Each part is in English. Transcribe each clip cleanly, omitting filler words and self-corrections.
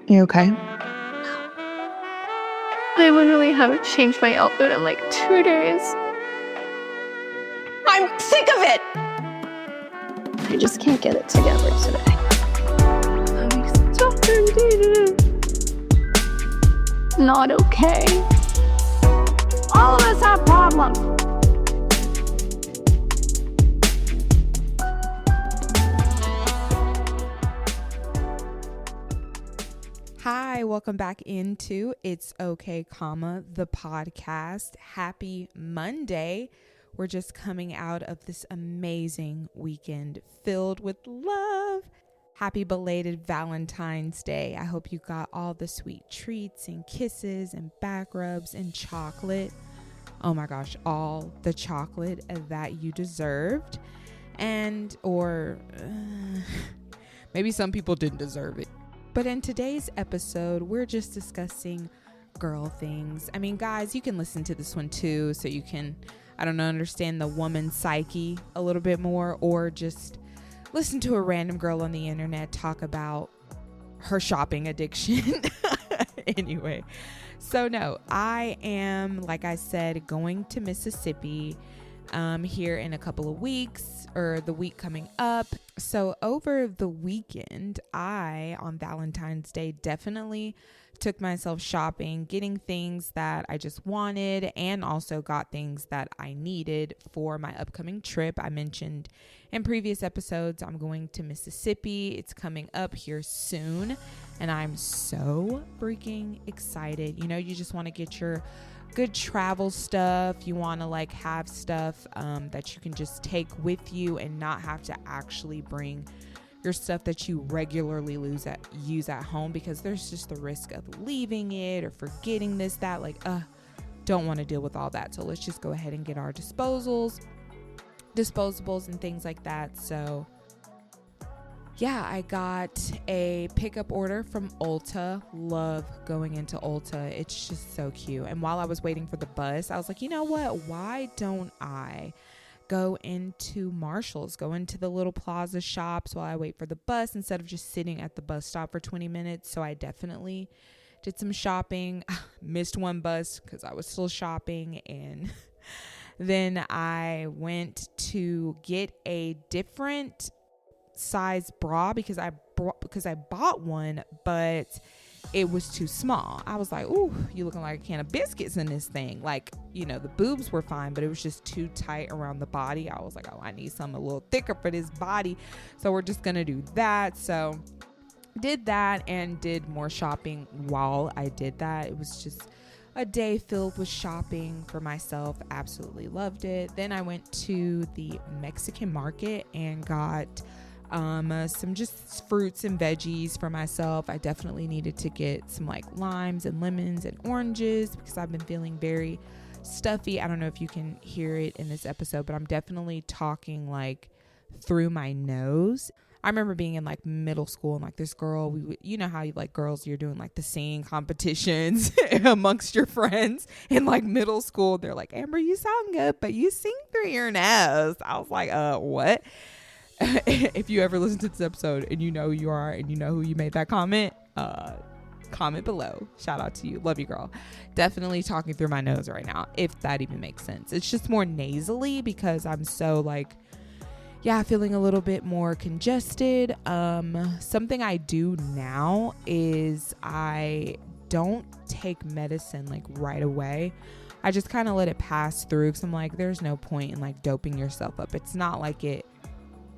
You okay? I literally haven't changed my outfit in like 2 days. I'm sick of it! I just can't get it together today. I'm so not okay. All of us have problems. Hi, welcome back into It's Okay, the podcast. Happy Monday. We're just coming out of this amazing weekend filled with love. Happy belated Valentine's Day. I hope you got all the sweet treats and kisses and back rubs and chocolate. Oh my gosh, all the chocolate that you deserved. Or maybe some people didn't deserve it. But in today's episode, we're just discussing girl things. I mean, guys, you can listen to this one too, so you can, understand the woman's psyche a little bit more, or just listen to a random girl on the internet talk about her shopping addiction. Anyway, so no, I am, like I said, going to Mississippi here in a couple of weeks, or the week coming up. So over the weekend, on Valentine's Day, definitely took myself shopping, getting things that I just wanted, and also got things that I needed for my upcoming trip. I mentioned in previous episodes, I'm going to Mississippi. It's coming up here soon, and I'm so freaking excited. You know, you just want to get your good travel stuff. You want to have stuff that you can just take with you and not have to actually bring your stuff that you regularly use at home, because there's just the risk of leaving it or forgetting this, that, don't want to deal with all that. So let's just go ahead and get our disposables and things like that. So yeah, I got a pickup order from Ulta. Love going into Ulta. It's just so cute. And while I was waiting for the bus, I was like, you know what? Why don't I go into Marshall's, go into the little plaza shops while I wait for the bus, instead of just sitting at the bus stop for 20 minutes. So I definitely did some shopping. Missed one bus because I was still shopping. And then I went to get a different size bra because I bought one, but it was too small. I was like, ooh, you looking like a can of biscuits in this thing. The boobs were fine, but it was just too tight around the body. I was like, oh, I need something a little thicker for this body. So we're just gonna do that. So did that and did more shopping while I did that. It was just a day filled with shopping for myself. Absolutely loved it. Then I went to the Mexican market and got some just fruits and veggies for myself. I definitely needed to get some limes and lemons and oranges because I've been feeling very stuffy. I don't know if you can hear it in this episode, but I'm definitely talking through my nose. I remember being in middle school and this girl, you know how girls, you're doing the singing competitions amongst your friends in middle school. They're like, Amber, you sound good, but you sing through your nose. I was like, what? If you ever listen to this episode and you know who you are and you know who you made that comment, comment below. Shout out to you. Love you, girl. Definitely talking through my nose right now, if that even makes sense. It's just more nasally because I'm so feeling a little bit more congested. Something I do now is I don't take medicine right away. I just kind of let it pass through because I'm like, there's no point in doping yourself up. It's not like it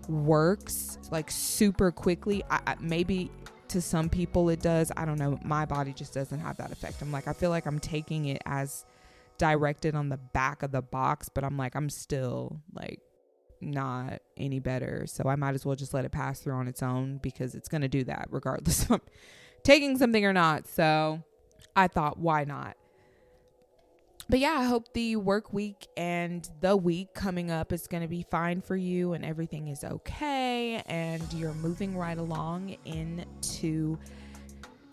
works super quickly. I maybe to some people it does. I don't know. My body just doesn't have that effect. I feel like I'm taking it as directed on the back of the box, but I'm still not any better. So I might as well just let it pass through on its own, because it's going to do that regardless if I'm taking something or not. So I thought, why not? But yeah, I hope the work week and the week coming up is going to be fine for you and everything is okay and you're moving right along into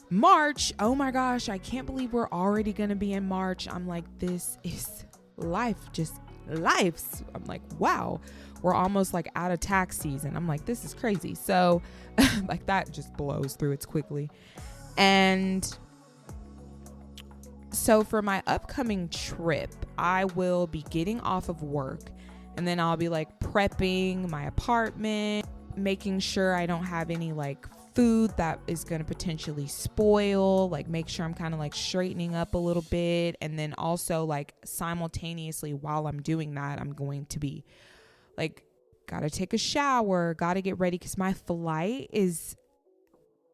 March. Oh my gosh, I can't believe we're already going to be in March. I'm like, this is life, just life. I'm like, wow, we're almost out of tax season. I'm like, this is crazy. So that just blows through. It's quickly. And so for my upcoming trip, I will be getting off of work, and then I'll be like prepping my apartment, making sure I don't have any like food that is going to potentially spoil, like make sure I'm kind of like straightening up a little bit. And then also like simultaneously while I'm doing that, I'm going to be like, gotta take a shower, gotta get ready, because my flight is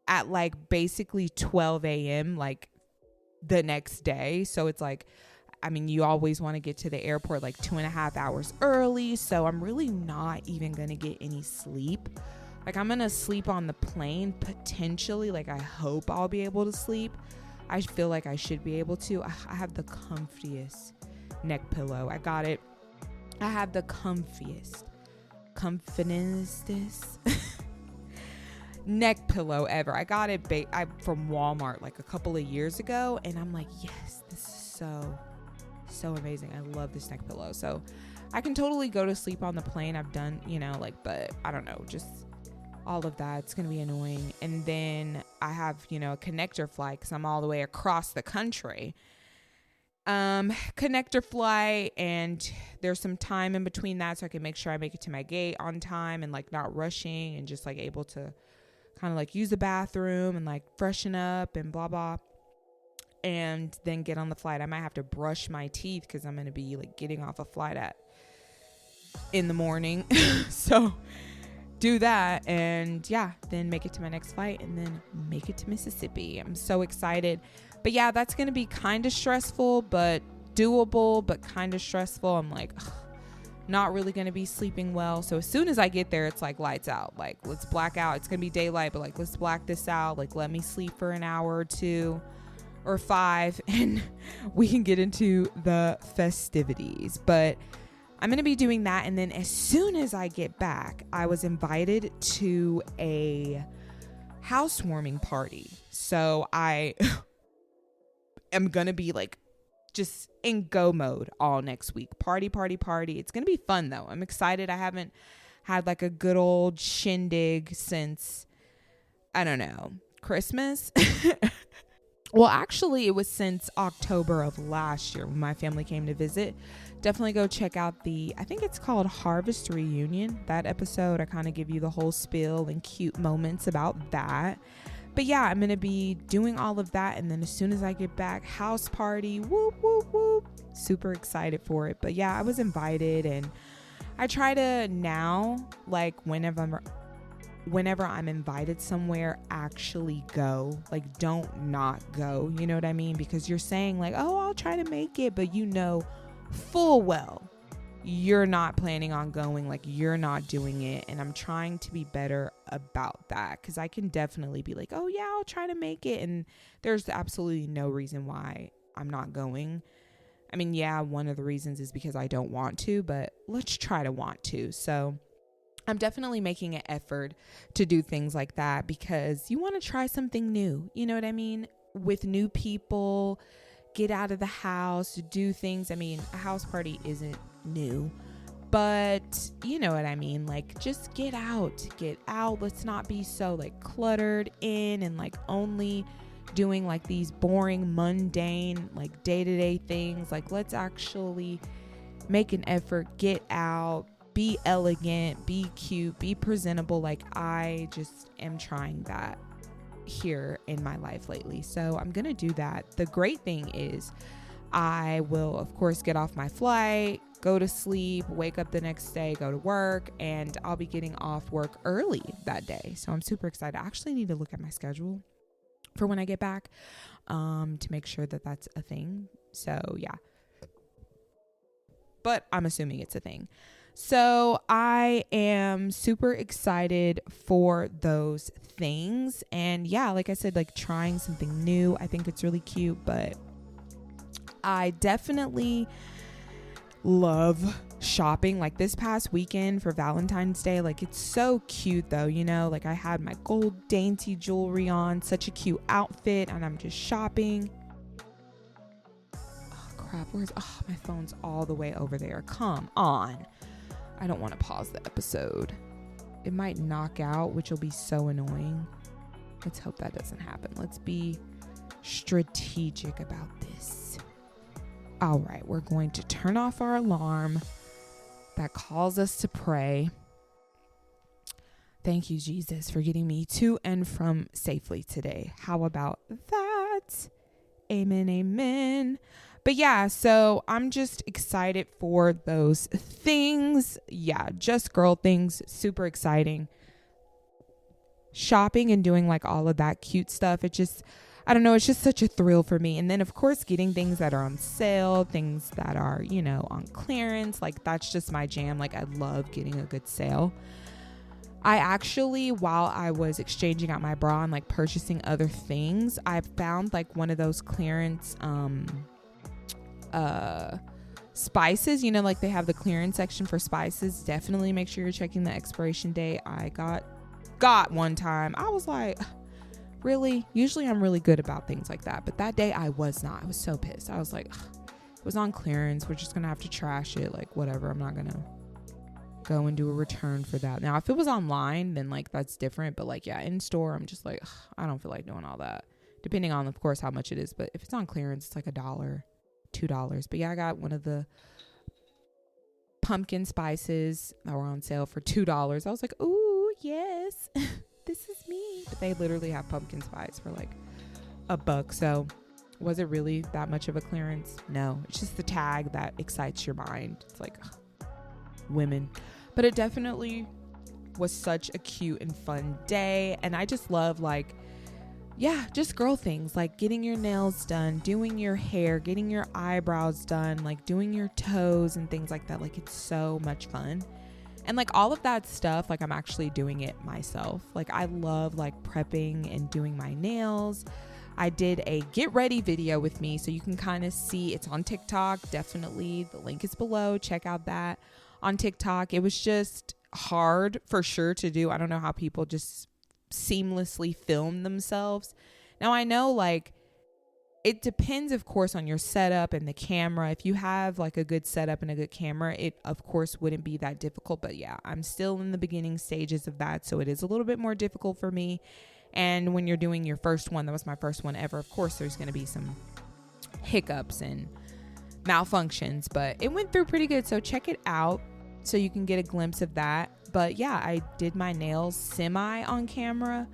at like basically 12 a.m. like the next day. So it's like, I mean, you always want to get to the airport like 2.5 hours early. So I'm really not even going to get any sleep. Like I'm going to sleep on the plane potentially. Like I hope I'll be able to sleep. I feel like I should be able to. I have the comfiest neck pillow. I got it. I have the comfiest neck pillow ever. I got it from Walmart like a couple of years ago, and I'm like, yes, this is so amazing. I love this neck pillow. So I can totally go to sleep on the plane. I've done, but I don't know, just all of that. It's going to be annoying. And then I have, a connector flight because I'm all the way across the country. Connector flight, and there's some time in between that so I can make sure I make it to my gate on time and like not rushing, and just like able to kind of like use the bathroom and like freshen up and blah blah, and then get on the flight. I might have to brush my teeth because I'm going to be like getting off a flight in the morning. So do that, and yeah, then make it to my next flight, and then make it to Mississippi. I'm so excited. But yeah, that's going to be kind of stressful, but doable, but kind of stressful. I'm like, not really going to be sleeping well. So as soon as I get there, it's like lights out. Like, let's black out. It's going to be daylight, but like, let's black this out. Like, let me sleep for an hour or 2 or 5, and we can get into the festivities. But I'm going to be doing that. And then as soon as I get back, I was invited to a housewarming party. So I am going to be like just in go mode all next week. Party. It's going to be fun though. I'm excited. I haven't had like a good old shindig since, I don't know, Christmas. Well, actually, it was since October of last year when my family came to visit. Definitely go check out I think it's called Harvest Reunion. That episode, I kind of give you the whole spiel and cute moments about that. But yeah, I'm going to be doing all of that. And then as soon as I get back, house party, whoop, whoop, whoop. Super excited for it. But yeah, I was invited, and I try to now, like whenever I'm invited somewhere, actually go. Like, don't not go. You know what I mean? Because you're saying like, oh, I'll try to make it. But full well, you're not planning on going. Like, you're not doing it. And I'm trying to be better about that, because I can definitely be like, oh yeah, I'll try to make it, and there's absolutely no reason why I'm not going. I mean, yeah, one of the reasons is because I don't want to, but let's try to want to. So I'm definitely making an effort to do things like that, because you want to try something new. You know what I mean? With new people, get out of the house, do things. I mean, a house party isn't new, but you know what I mean? Like, just get out. Let's not be so like cluttered in and like only doing like these boring, mundane, like day-to-day things. Like, let's actually make an effort, get out, be elegant, be cute, be presentable. Like, I just am trying that here in my life lately. So I'm going to do that. The great thing is I will, of course, get off my flight, go to sleep, wake up the next day, go to work, and I'll be getting off work early that day. So I'm super excited. I actually need to look at my schedule for when I get back to make sure that that's a thing. So yeah. But I'm assuming it's a thing. So I am super excited for those things. And yeah, like I said, like trying something new. I think it's really cute, but I definitely love shopping. Like this past weekend for Valentine's Day, like it's so cute though, like I had my gold dainty jewelry on, such a cute outfit, and I'm just shopping. Oh crap, my phone's all the way over there. Come on. I don't want to pause the episode. It might knock out, which will be so annoying. Let's hope that doesn't happen. Let's be strategic about this. All right, we're going to turn off our alarm that calls us to pray. Thank you, Jesus, for getting me to and from safely today. How about that? Amen, amen. But yeah, so I'm just excited for those things. Yeah, just girl things. Super exciting. Shopping and doing like all of that cute stuff. I don't know, it's just such a thrill for me. And then of course getting things that are on sale, things that are, on clearance, like that's just my jam. Like I love getting a good sale. I actually, while I was exchanging out my bra and like purchasing other things, I found like one of those clearance spices, like they have the clearance section for spices. Definitely make sure you're checking the expiration date. I got one time. I was like, really? Usually I'm really good about things like that, but that day I was not. I was so pissed. I was like, it was on clearance. We're just gonna have to trash it. Like whatever. I'm not gonna go and do a return for that. Now, if it was online, then like that's different. But like, yeah, in store, I'm just like, I don't feel like doing all that. Depending on, of course, how much it is. But if it's on clearance, it's like $1, $2. But yeah, I got one of the pumpkin spices that were on sale for $2. I was like, ooh, yes, this is me. But they literally have pumpkin spice for like $1. So was it really that much of a clearance? No, it's just the tag that excites your mind. It's like women. But it definitely was such a cute and fun day. And I just love just girl things, like getting your nails done, doing your hair, getting your eyebrows done, like doing your toes and things like that. Like it's so much fun. And like all of that stuff, like I'm actually doing it myself. Like I love like prepping and doing my nails. I did a get ready video with me, so you can kind of see. It's on TikTok. Definitely the link is below. Check out that on TikTok. It was just hard for sure to do. I don't know how people just seamlessly film themselves. Now I know like it depends, of course, on your setup and the camera. If you have like a good setup and a good camera, it of course wouldn't be that difficult. But yeah, I'm still in the beginning stages of that, so it is a little bit more difficult for me. And when you're doing your first one, that was my first one ever, of course there's going to be some hiccups and malfunctions, but it went through pretty good. So check it out so you can get a glimpse of that. But yeah, I did my nails semi on camera.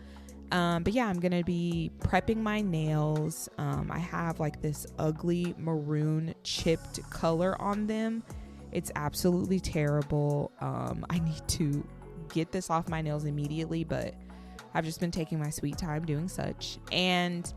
But yeah, I'm going to be prepping my nails. I have like this ugly maroon chipped color on them. It's absolutely terrible. I need to get this off my nails immediately, but I've just been taking my sweet time doing such. And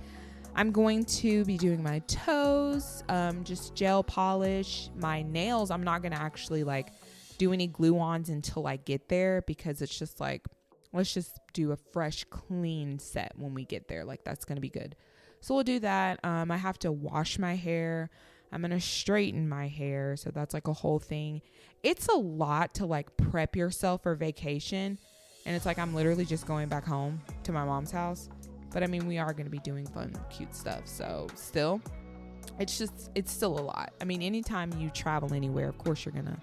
I'm going to be doing my toes, just gel polish. My nails, I'm not going to actually like do any glue-ons until I get there, because it's just like, let's just do a fresh, clean set when we get there. Like that's going to be good. So we'll do that. I have to wash my hair. I'm going to straighten my hair. So that's like a whole thing. It's a lot to like prep yourself for vacation. And it's like, I'm literally just going back home to my mom's house. But I mean, we are going to be doing fun, cute stuff. So still, it's still a lot. I mean, anytime you travel anywhere, of course you're going to,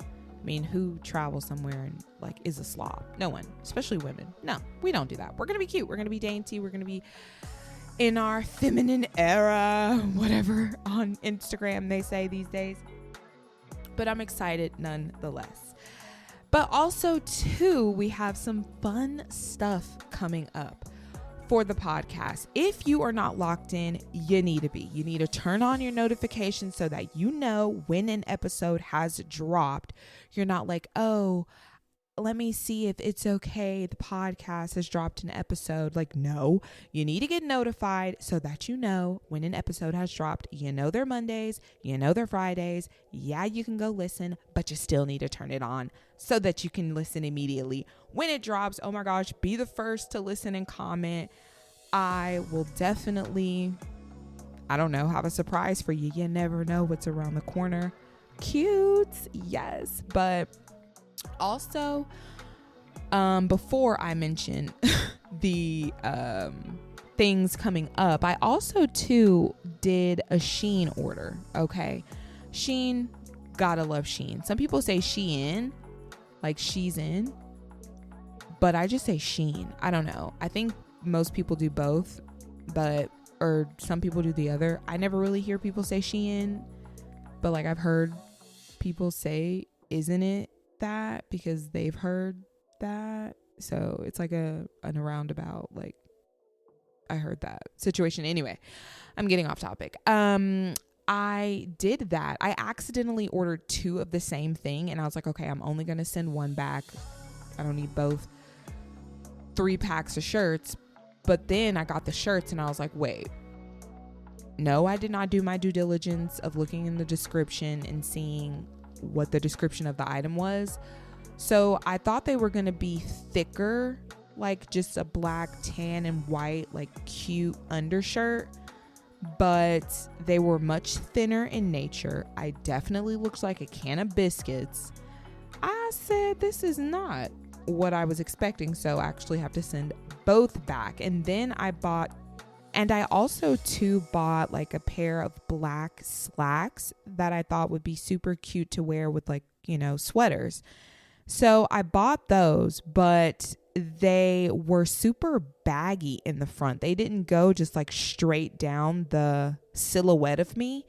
who travels somewhere and like is a slob? No one, especially women. No, we don't do that. We're going to be cute. We're going to be dainty. We're going to be in our feminine era, whatever on Instagram they say these days. But I'm excited nonetheless. But also too, we have some fun stuff coming up for the podcast. If you are not locked in, you need to be. You need to turn on your notifications so that you know when an episode has dropped. You're not like, oh, let me see if it's okay, the podcast has dropped an episode. Like, no, you need to get notified so that you know when an episode has dropped. You know they're Mondays, you know they're Fridays. Yeah, you can go listen, but you still need to turn it on so that you can listen immediately when it drops. Oh my gosh, be the first to listen and comment. I will definitely, I don't know, have a surprise for you. You never know what's around the corner. Cute, yes. But also, before I mention the things coming up, I also too did a Shein order. Okay, Shein, gotta love Shein. Some people say Shein, like she's in, but I just say Shein. I don't know. I think most people do both, or some people do the other. I never really hear people say Shein, but like I've heard people say, isn't it that, because they've heard that. So it's like a roundabout, like I heard that situation. Anyway, I'm getting off topic. I did that. I accidentally ordered 2 of the same thing, and I was like, okay, I'm only going to send 1 back. I don't need both. 3 packs of shirts. But then I got the shirts and I was like, wait, no, I did not do my due diligence of looking in the description and seeing what the description of the item was. So I thought they were going to be thicker, like just a black, tan, and white, like cute undershirt. But they were much thinner in nature. I definitely looked like a can of biscuits. I said, this is not what I was expecting. So I actually have to send both back. And then I also too bought like a pair of black slacks that I thought would be super cute to wear with like, sweaters. So I bought those, but they were super baggy in the front. They didn't go just like straight down the silhouette of me.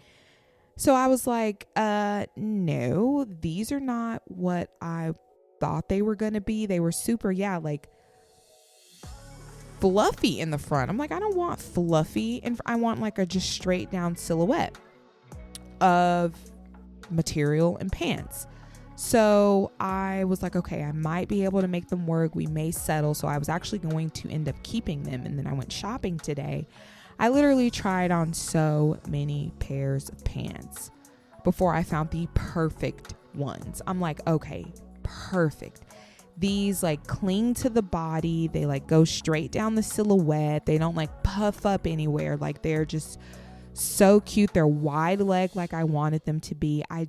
So I was like, no, these are not what I thought they were going to be. They were super, like fluffy in the front. I'm like, I don't want fluffy. And I want like a just straight down silhouette of material and pants. So I was like, okay, I might be able to make them work. We may settle. So I was actually going to end up keeping them. And then I went shopping today. I literally tried on so many pairs of pants before I found the perfect ones. I'm like, okay, perfect. These like cling to the body. They like go straight down the silhouette. They don't like puff up anywhere. Like they're just so cute. They're wide leg like I wanted them to be. I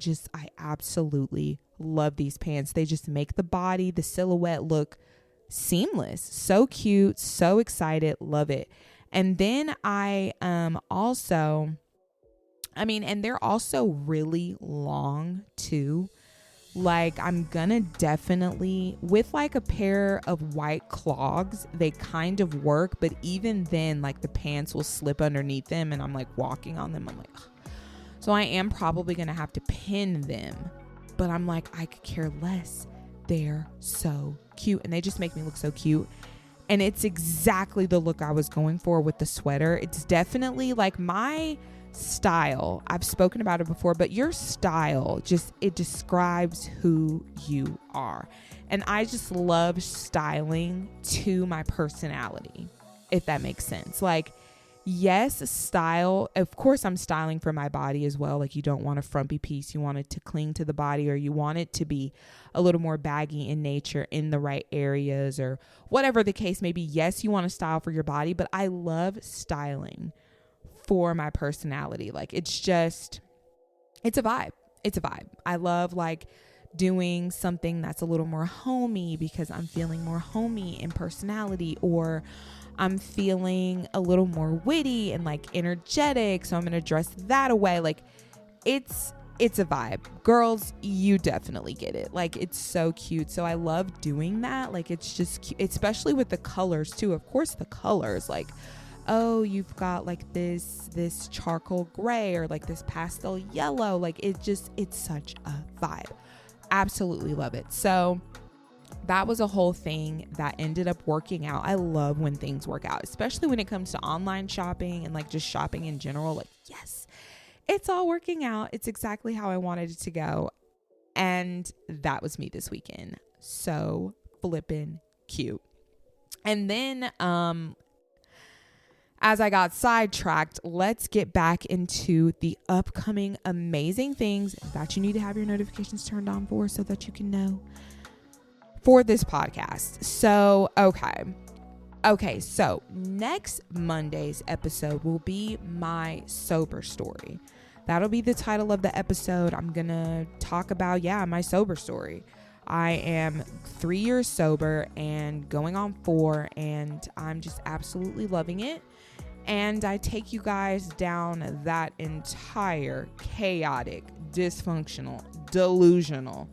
absolutely love these pants. They just make the body, the silhouette look seamless. So cute, so excited, love it. And then and they're also really long too. Like I'm gonna definitely, with like a pair of white clogs, they kind of work, but even then like the pants will slip underneath them and I'm like walking on them. I'm like, ugh. So I am probably gonna have to pin them, but I'm like, I could care less. They're so cute and they just make me look so cute. And it's exactly the look I was going for with the sweater. It's definitely like my style. I've spoken about it before, but your style it describes who you are. And I just love styling to my personality, if that makes sense. Like, yes, style, of course I'm styling for my body as well. Like you don't want a frumpy piece. You want it to cling to the body, or you want it to be a little more baggy in nature in the right areas, or whatever the case may be. Yes, you want to style for your body, but I love styling for my personality. Like it's a vibe. It's a vibe. I love like doing something that's a little more homey because I'm feeling more homey in personality, or I'm feeling a little more witty and like energetic. So I'm going to dress that away. Like it's a vibe. Girls, you definitely get it. Like it's so cute. So I love doing that. Like it's just cute, especially with the colors too. Of course, the colors, like, oh, you've got like this charcoal gray or like this pastel yellow. Like it's such a vibe. Absolutely love it. So that was a whole thing that ended up working out. I love when things work out, especially when it comes to online shopping and like just shopping in general. Like, yes, it's all working out. It's exactly how I wanted it to go. And that was me this weekend. So flippin' cute. And then, as I got sidetracked, let's get back into the upcoming amazing things that you need to have your notifications turned on for so that you can know for this podcast. So, okay. So next Monday's episode will be my sober story. That'll be the title of the episode. I'm going to talk about, my sober story. I am 3 years sober and going on 4, and I'm just absolutely loving it. And I take you guys down that entire chaotic, dysfunctional, delusional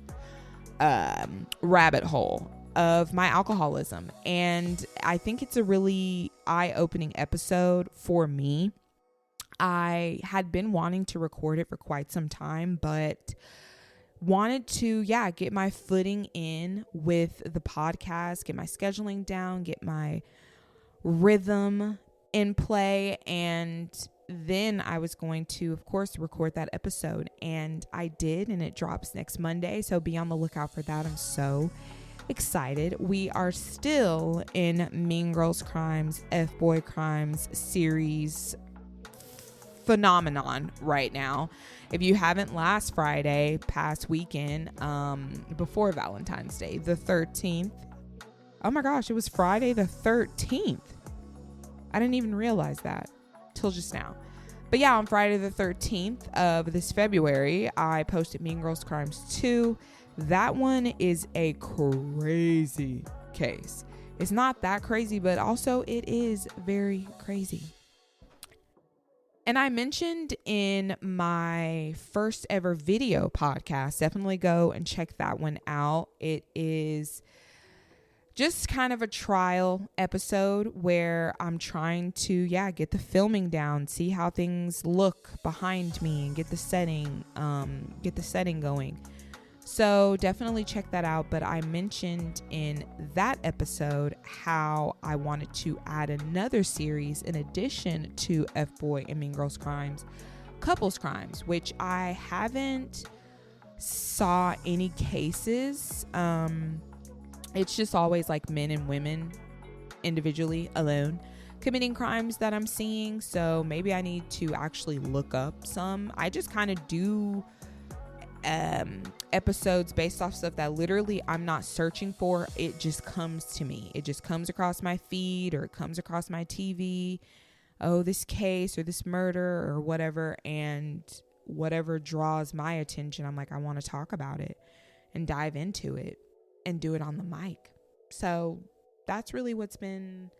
rabbit hole of my alcoholism. And I think it's a really eye-opening episode for me. I had been wanting to record it for quite some time, but wanted to, get my footing in with the podcast, get my scheduling down, get my rhythm in play. And then I was going to, of course, record that episode. And I did, and it drops next Monday. So be on the lookout for that. I'm so excited. We are still in Mean Girls Crimes, F-Boy Crimes series phenomenon right now. If you haven't, last Friday, past weekend, before Valentine's Day, the 13th. Oh my gosh, it was Friday the 13th. I didn't even realize that till just now. But yeah, on Friday the 13th of this February, I posted Mean Girls Crimes 2. That one is a crazy case. It's not that crazy, but also it is very crazy. And I mentioned in my first ever video podcast, definitely go and check that one out. It is just kind of a trial episode where I'm trying to, get the filming down, see how things look behind me, and get the setting going. So definitely check that out. But I mentioned in that episode how I wanted to add another series in addition to F-Boy and Mean Girls Crimes, Couples Crimes, which I haven't saw any cases. It's just always like men and women individually alone committing crimes that I'm seeing. So maybe I need to actually look up some. I just kind of do episodes based off stuff that literally I'm not searching for. It just comes to me. It just comes across my feed, or it comes across my TV. Oh, this case or this murder or whatever. And whatever draws my attention, I'm like, I want to talk about it and dive into it and do it on the mic. So that's really what's been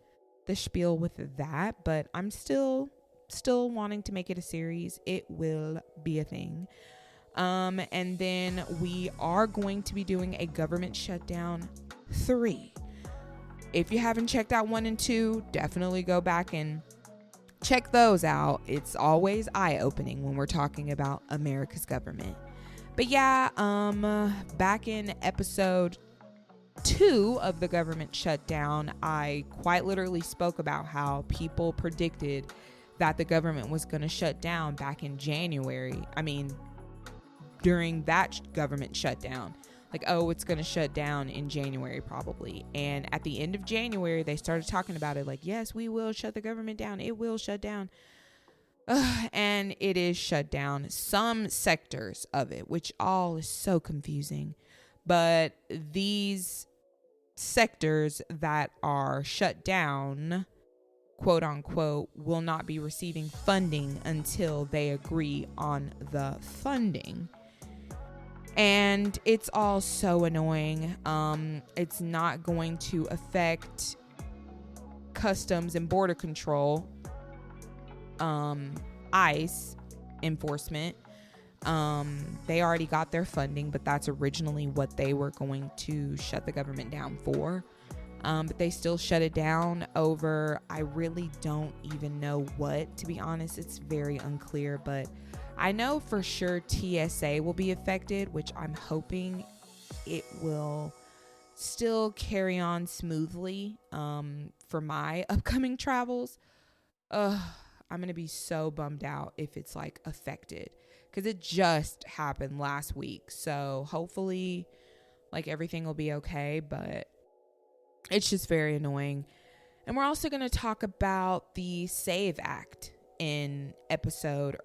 the spiel with that. But I'm still wanting to make it a series. It will be a thing. And then we are going to be doing a government shutdown 3. If you haven't checked out 1 and 2, definitely go back and check those out. It's always eye-opening when we're talking about America's government. But back in episode 2 of the government shutdown, I quite literally spoke about how people predicted that the government was going to shut down back in January. During that government shutdown, it's going to shut down in January probably. And at the end of January, they started talking about it like, yes, we will shut the government down. It will shut down. And it is shut down. Some sectors of it, which all is so confusing. But these sectors that are shut down, quote unquote, will not be receiving funding until they agree on the funding. And it's all so annoying. It's not going to affect Customs and Border Control, ICE enforcement. They already got their funding, but that's originally what they were going to shut the government down for. But they still shut it down over, I really don't even know what, to be honest. It's very unclear, but I know for sure TSA will be affected, which I'm hoping it will still carry on smoothly for my upcoming travels. I'm going to be so bummed out if it's affected, because it just happened last week. So hopefully everything will be okay, but it's just very annoying. And we're also going to talk about the SAVE Act in episode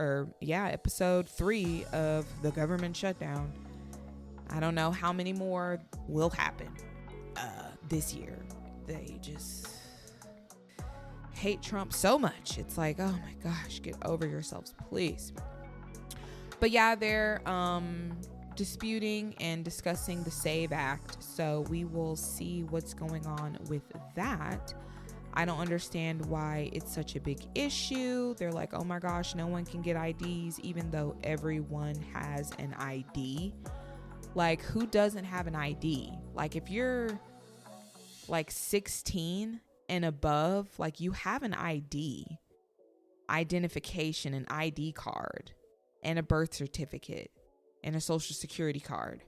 3 of the government shutdown. I don't know how many more will happen this year. They just hate Trump so much. It's like, oh my gosh, get over yourselves, please. But they're disputing and discussing the SAVE Act, so we will see what's going on with that. I don't understand why it's such a big issue. They're like, oh my gosh, no one can get IDs, even though everyone has an ID. Who doesn't have an ID? If you're like 16 and above, like you have an identification, an ID card, and a birth certificate and a social security card.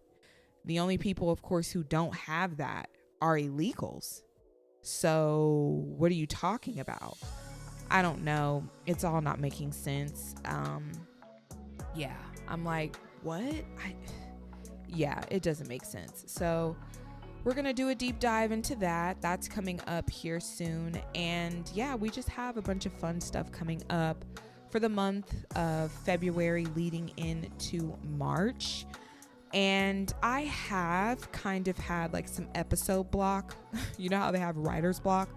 The only people, of course, who don't have that are illegals. So what are you talking about? I don't know. It's all not making sense. Yeah, I'm like, what? Yeah, it doesn't make sense. So we're going to do a deep dive into that. That's coming up here soon. And yeah, we just have a bunch of fun stuff coming up for the month of February leading into March. And I have kind of had like some episode block. You know how they have writer's block?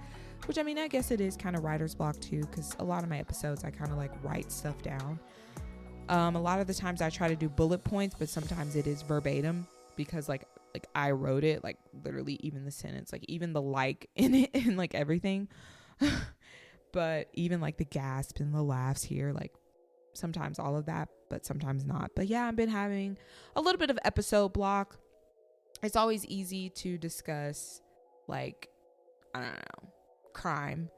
Which, I mean, I guess it is kind of writer's block too, because a lot of my episodes I kind of like write stuff down. A lot of the times I try to do bullet points, but sometimes it is verbatim because like I wrote it, like literally even the sentence, like even the like in it and like everything. But even like the gasp and the laughs here, like sometimes all of that, but sometimes not. But yeah, I've been having a little bit of episode block. It's always easy to discuss like, I don't know, crime,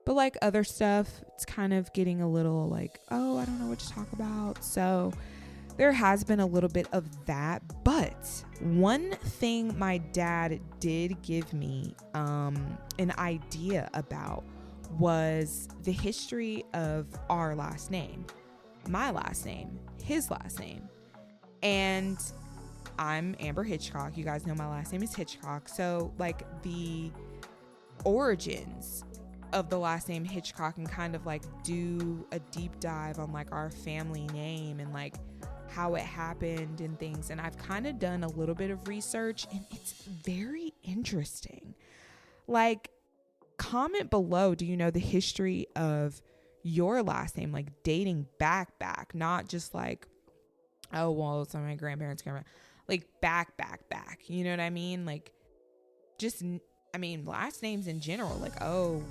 but like other stuff, it's kind of getting a little like, oh, I don't know what to talk about. So there has been a little bit of that. But one thing my dad did give me an idea about was the history of our last name, my last name, his last name. And I'm Amber Hitchcock. You guys know my last name is Hitchcock. So like the origins of the last name Hitchcock, and kind of like do a deep dive on like our family name and like how it happened and things. And I've kind of done a little bit of research, and it's very interesting. Like, comment below, do you know the history of your last name, like dating back, not just like, oh, well, it's on my grandparents, like back, you know what I mean? Like, just, I mean, last names in general, like, oh,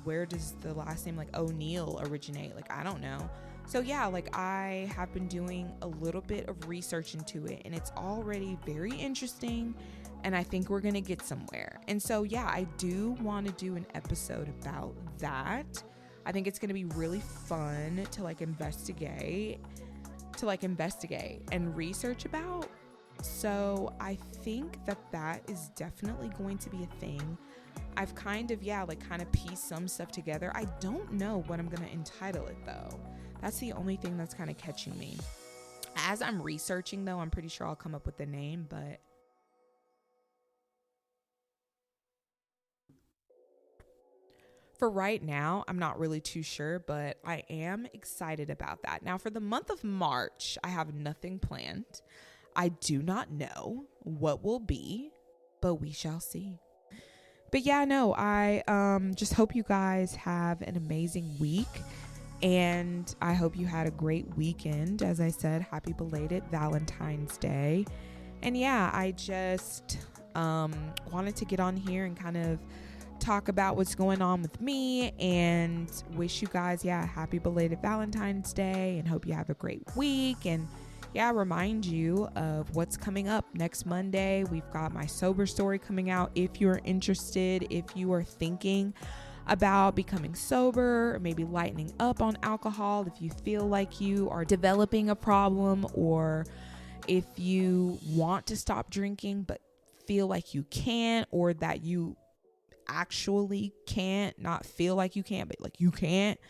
where does the last name like O'Neill originate? Like, I don't know. So yeah, like I have been doing a little bit of research into it, and it's already very interesting, and I think we're gonna get somewhere. And so yeah, I do want to do an episode about that. I think it's gonna be really fun to like investigate and research about. So I think that is definitely going to be a thing. I've kind of pieced some stuff together. I don't know what I'm gonna entitle it though. That's the only thing that's kind of catching me. As I'm researching though, I'm pretty sure I'll come up with the name, but for right now, I'm not really too sure, but I am excited about that. Now for the month of March, I have nothing planned. I do not know what will be, but we shall see. But yeah, no, I just hope you guys have an amazing week. And I hope you had a great weekend. As I said, happy belated Valentine's Day. And yeah, I just wanted to get on here and kind of talk about what's going on with me and wish you guys, happy belated Valentine's Day, and hope you have a great week. And remind you of what's coming up next Monday. We've got my sober story coming out. If you're interested, if you are thinking about becoming sober, or maybe lightening up on alcohol, if you feel like you are developing a problem, or if you want to stop drinking but feel like you can't, or that you actually can't, not feel like you can't, but like you can't,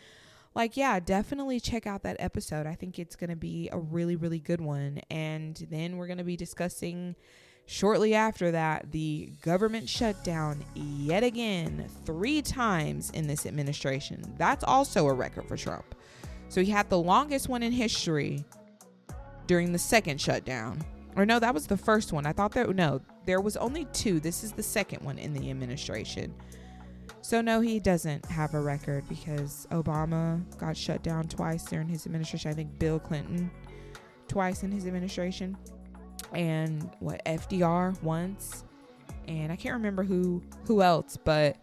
definitely check out that episode. I think it's going to be a really, really good one. And then we're going to be discussing shortly after that the government shutdown yet again 3 times in this administration. That's also a record for Trump. So he had the longest one in history during the second shutdown. Or no, that was the first one. I thought there was only 2. This is the second one in the administration. So no, he doesn't have a record, because Obama got shut down twice during his administration. I think Bill Clinton twice in his administration. And FDR once, and I can't remember who else, but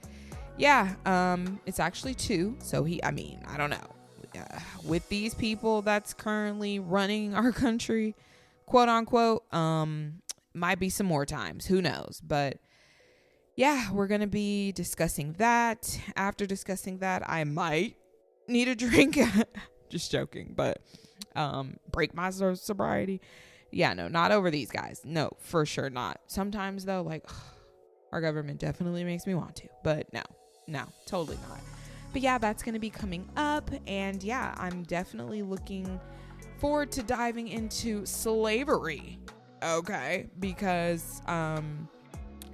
it's actually 2. So I don't know, with these people that's currently running our country, quote unquote, might be some more times, who knows. But yeah, we're going to be discussing that. After discussing that, I might need a drink. Just joking, but break my sobriety. Yeah, no, not over these guys. No, for sure not. Sometimes though, like our government definitely makes me want to, but no, totally not. But yeah, that's going to be coming up. And yeah, I'm definitely looking forward to diving into slavery. Okay. Because I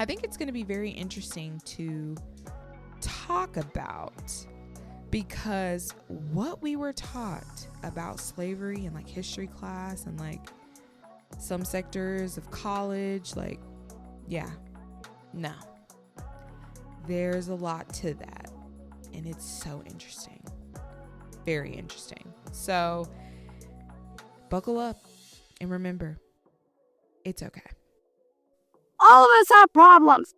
think it's going to be very interesting to talk about, because what we were taught about slavery in like history class and like some sectors of college, like, yeah, no, there's a lot to that. And it's so interesting. Very interesting. So buckle up and remember, it's okay. All of us have problems.